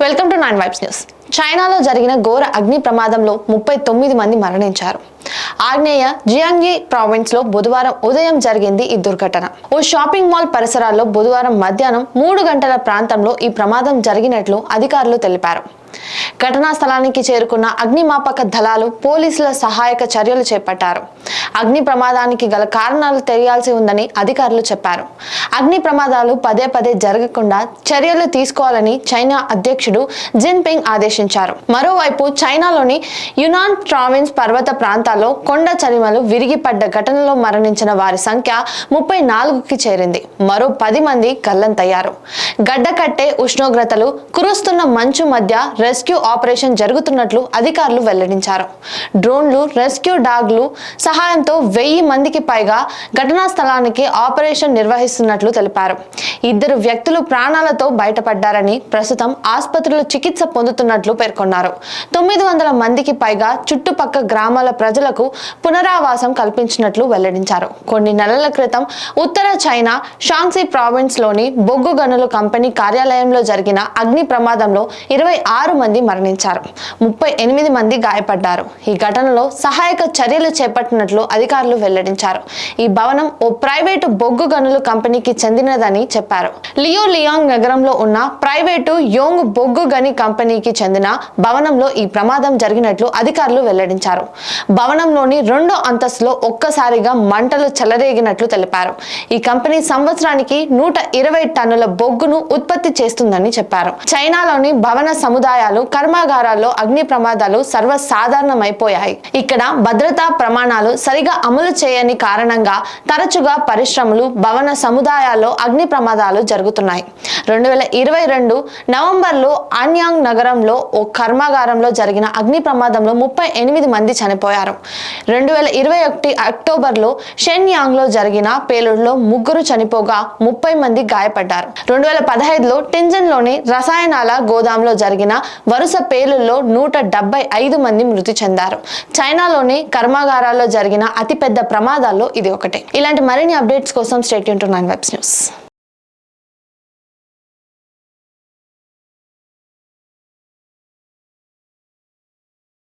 Welcome to 9 vibes news. చైనాలో జరిగిన ఘోర అగ్ని ప్రమాదంలో 39 మంది మరణించారు. ఆగ్నేయ జియాంగ్జీ ప్రావిన్స్ లో బుధవారం ఉదయం జరిగింది ఈ దుర్ఘటన. ఓ షాపింగ్ మాల్ పరిసరాల్లో బుధవారం మధ్యాహ్నం 3 గంటల ప్రాంతంలో ఈ ప్రమాదం జరిగినట్లు అధికారులు తెలిపారు. ఘటనా స్థలానికి చేరుకున్న అగ్నిమాపక దళాలు పోలీసుల సహాయక చర్యలు చేపట్టారు. అగ్ని ప్రమాదానికి గల కారణాలు తెలియాల్సి ఉందని అధికారులు చెప్పారు. అగ్ని ప్రమాదాలు పదే పదే జరగకుండా చర్యలు తీసుకోవాలని చైనా అధ్యక్షుడు జిన్పింగ్ ఆదేశించారు. మరోవైపు చైనాలోని యునాన్ ప్రావిన్స్ పర్వత ప్రాంతాల్లో కొండ చరిమలు విరిగిపడ్డ ఘటనలో మరణించిన వారి సంఖ్య 34కి చేరింది. మరో 10 మంది గల్లంతయ్యారు. గడ్డకట్టే ఉష్ణోగ్రతలు, కురుస్తున్న మంచు మధ్య రెస్క్యూ ఆపరేషన్ జరుగుతున్నట్లు అధికారులు వెల్లడించారు. డ్రోన్లు, రెస్క్యూ డాగ్లు సహాయంతో 1000 మందికి పైగా ఘటనా స్థలానికి ఆపరేషన్ నిర్వహిస్తున్నట్లు తెలిపారు. 2 వ్యక్తులు ప్రాణాలతో బయటపడ్డారని, ప్రస్తుతం ఆసుపత్రిలో చికిత్స పొందుతున్నట్లు పేర్కొన్నారు. 900 మందికి పైగా చుట్టుపక్కల గ్రామాల ప్రజలకు పునరావాసం కల్పించినట్లు వెల్లడించారు. కొన్ని నెలల క్రితం ఉత్తర చైనా షాంగ్సీ ప్రావిన్స్ లోని బొగ్గు గనుల కంపెనీ కార్యాలయంలో జరిగిన అగ్ని ప్రమాదంలో 26 మంది మరణించారు. 38 మంది గాయపడ్డారు. ఈ ఘటనలో సహాయక చర్యలు చేపట్టినట్లు అధికారులు వెల్లడించారు. ఈ భవనం ఓ ప్రైవేటు బొగ్గు గనుల కంపెనీకి చెందినదని చెప్పారు. లియో లియాంగ్ నగరంలో ఉన్న ప్రైవేటు యోంగ్ బొగ్గు గని కంపెనీకి చెందిన భవనంలో ఈ ప్రమాదం జరిగినట్లు అధికారులు వెల్లడించారు. భవనంలోని 2వ అంతస్తులో ఒక్కసారిగా మంటలు చెలరేగినట్లు తెలిపారు. ఈ కంపెనీ సంవత్సరానికి 120 టన్నుల బొగ్గును ఉత్పత్తి చేస్తుందని చెప్పారు. చైనాలోని భవన సముదాయాలు, కర్మాగారాల్లో అగ్ని ప్రమాదాలు సర్వసాధారణమైపోయాయి. ఇక్కడ భద్రతా ప్రమాణాలు సరిగా అమలు చేయని కారణంగా తరచుగా పరిశ్రమలు, భవన సముదాయాల్లో అగ్ని ప్రమాదాలు జరుగుతున్నాయి. 2022 నవంబర్లో ఆన్యాంగ్ నగరంలో ఓ కర్మాగారంలో జరిగిన అగ్ని ప్రమాదంలో 38 మంది చనిపోయారు. 2021 అక్టోబర్లో షెన్యాంగ్లో జరిగిన పేలుడులో 3 చనిపోగా 30 మంది గాయపడ్డారు. 2015లో టింజన్లోని రసాయనాల గోదాంలో జరిగిన వరుస పేలుల్లో 175 మంది మృతి చెందారు. చైనాలోని కర్మాగారాల్లో జరిగిన అతిపెద్ద ప్రమాదాల్లో ఇది ఒకటి. ఇలాంటి మరిన్ని అప్డేట్స్ కోసం stay tune to 9 vibes news.